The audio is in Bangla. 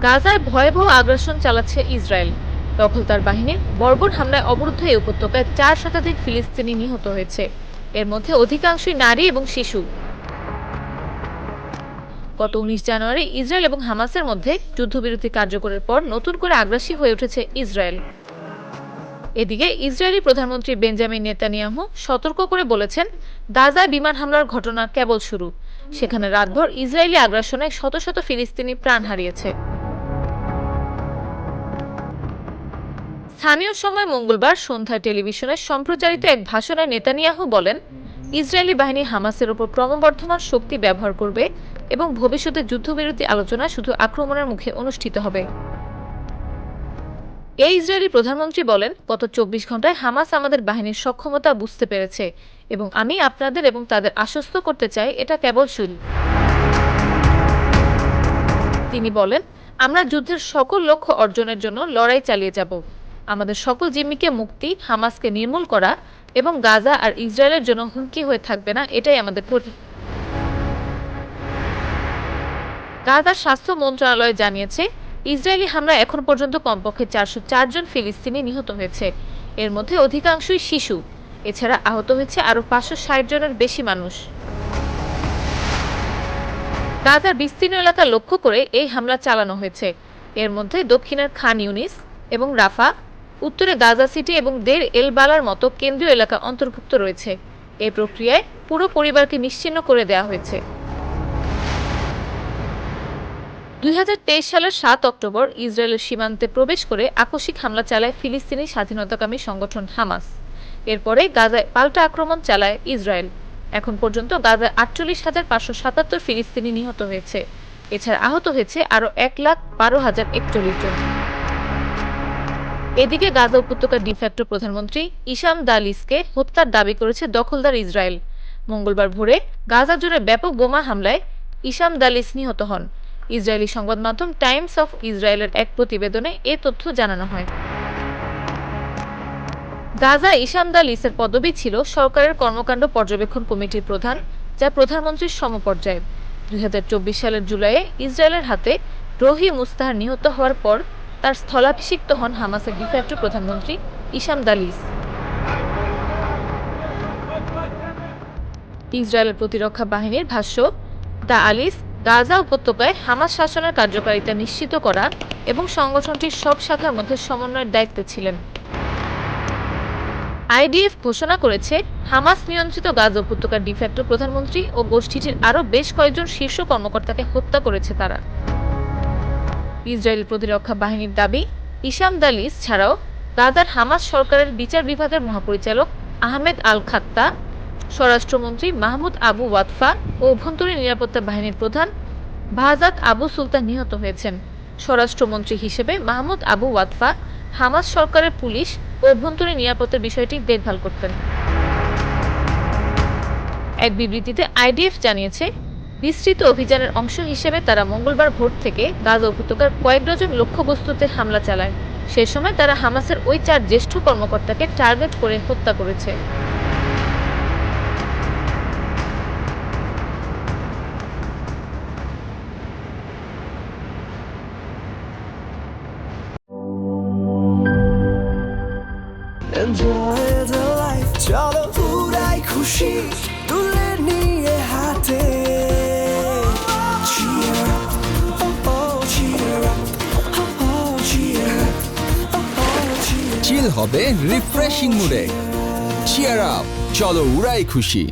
গাজায় ভয়াবহ আগ্রাসন চালাচ্ছে ইসরায়েল। দখলদার বাহিনীর বর্বর হামলায় অবরুদ্ধ এই উপত্যকায় 4 শতাধিক ফিলিস্তিনি নিহত হয়েছে। এর মধ্যে অধিকাংশই নারী এবং শিশু। গত 19 জানুয়ারি ইসরায়েল এবং হামাসের মধ্যে যুদ্ধবিরতি কার্যকরের পর নতুন করে আগ্রাসী হয়ে উঠেছে ইসরায়েল। এদিকে ইসরায়েলি প্রধানমন্ত্রী বেঞ্জামিন নেতানিয়াহু সতর্ক করে বলেছেন, গাজায় বিমান হামলার ঘটনা কেবল শুরু। সেখানে রাতভর ইসরায়েলি আগ্রাসনে শত শত ফিলিস্তিনি প্রাণ হারিয়েছে। স্থানীয় সময় মঙ্গলবার সন্ধ্যায় টেলিভিশনে সম্প্রচারিত এক ভাষণে নেতানিয়াহু বলেন, ইসরায়েলি বাহিনী হামাসের উপর ক্রমবর্ধমান শক্তি ব্যবহার করবে এবং ভবিষ্যতে যুদ্ধবিরতি আলোচনা শুধু আক্রমণের মুখে অনুষ্ঠিত হবে। এই ইসরায়েলি প্রধানমন্ত্রী বলেন, গত 24 ঘন্টায় হামাস আমাদের বাহিনীর সক্ষমতা বুঝতে পেরেছে এবং আমি আপনাদের এবং তাদের আশ্বস্ত করতে চাই এটা কেবল শুরু। তিনি বলেন, আমরা যুদ্ধের সকল লক্ষ্য অর্জনের জন্য লড়াই চালিয়ে যাব। আমাদের সকল জিম্মিকে মুক্তি, হামাসকে নির্মূল করা এবং গাজা আর ইসরায়েলের জন্য হুমকি হয়ে থাকবে না, এটাই আমাদের প্রতিজ্ঞা। গাজার স্বাস্থ্য মন্ত্রণালয় জানিয়েছে, ইসরায়েলি হামলায় এখন পর্যন্ত কমপক্ষে 404 জন ফিলিস্তিনি নিহত হয়েছে। এর মধ্যে অধিকাংশই শিশু। এছাড়া আহত হয়েছে আরও 560 জনের বেশি মানুষ। গাজার বিস্তীর্ণ এলাকা লক্ষ্য করে এই হামলা চালানো হয়েছে। এর মধ্যে দক্ষিণের খান ইউনিস এবং রাফা, উত্তরে গাজা সিটি এবং দের এল বালার মতো কেন্দ্রীয় এলাকা অন্তর্ভুক্ত রয়েছে। এই প্রক্রিয়ায় পুরো পরিবারকে নিশ্চিহ্ন করে দেওয়া হয়েছে। 2023 সালের 7 অক্টোবর ইসরায়েলের সীমান্তে প্রবেশ করে আকস্মিক হামলা চালায় ফিলিস্তিনি স্বাধীনতাকামী সংগঠন হামাস। এরপরে গাজায় পাল্টা আক্রমণ চালায় ইসরায়েল। এখন পর্যন্ত গাজায় 48,577 ফিলিস্তিনি নিহত হয়েছে। এছাড়া আহত হয়েছে আরও 1,12,041 জন। এদিকে গাজা উপত্যকার ডিফ্যাক্টো প্রধানমন্ত্রী ইসাম দালিসকে হত্যার দাবি করেছে দখলদার ইসরায়েল। মঙ্গলবার ভোরে গাজা জুড়ে ব্যাপক বোমা হামলায় ইসাম দালিস নিহত হন। ইসরায়েলি সংবাদ মাধ্যম টাইমস অফ ইসরায়েলের এক প্রতিবেদনে এ তথ্য জানানো হয়। গাজা ইসাম দালিসের পদবি ছিল সরকারের কর্মকাণ্ড পর্যবেক্ষণ কমিটির প্রধান, যা প্রধানমন্ত্রীর সমপর্যায়ের। 2024 সালের জুলাইয়ে ইসরায়েলের হাতে রহি মুস্তাহার নিহত হওয়ার পর তার স্থলাভিষিক্ত হন হামাসের ডিফ্যাক্টো প্রধানমন্ত্রী ইসাম দালিস। ইসরায়েলের প্রতিরক্ষা বাহিনীর ভাষ্য, দা আলিস গাজা উপত্যকায় হামাস শাসনের কার্যকারিতা নিশ্চিত করা এবং সংগঠনটির সব শাখার মধ্যে সমন্বয়ের দায়িত্বে ছিলেন। আইডিএফ ঘোষণা করেছে, হামাস নিয়ন্ত্রিত গাজা উপত্যকার ডিফ্যাক্টো প্রধানমন্ত্রী ও গোষ্ঠীটির আরও বেশ কয়েকজন শীর্ষ কর্মকর্তাকে হত্যা করেছে তারা। ইসরায়েল প্রতিরক্ষা বাহিনীর দাবি, ইসাম দালিস ছাড়াও গাজার হামাস সরকারের বিচার বিভাগের মহাপরিচালক আহমেদ আল খাত্তা, স্বরাষ্ট্রমন্ত্রী মাহমুদ আবু ওয়াতফা ও অভ্যন্তরীণ নিরাপত্তা বাহিনীর প্রধান বাহজাত আবু সুলতান নিহত হয়েছেন। স্বরাষ্ট্রমন্ত্রী হিসেবে মাহমুদ আবু ওয়াতফা হামাস সরকারের পুলিশ ও অভ্যন্তরীণ নিরাপত্তার বিষয়টি দেখভাল করতেন। এক বিবৃতিতে আইডিএফ জানিয়েছে, বিস্তৃত অভিযানের অংশ হিসেবে তারা মঙ্গলবার ভোর থেকে গাজা উপত্যকার কয়েক ডজন লক্ষ্যবস্তুতে হামলা চালায়। সে সময় তারা হামাসের ওই 4 জ্যেষ্ঠ কর্মকর্তাকে টার্গেট করে হত্যা করেছে। Enjoy the life, চলো উড়াই খুশি তুলে নিয়ে হাতে। Cheer up, oh oh, cheer up, oh oh, cheer up, oh oh, cheer up. চিল হবে রিফ্রেশিং মুডে। চিয়ার আপ, চলো উড়াই খুশি।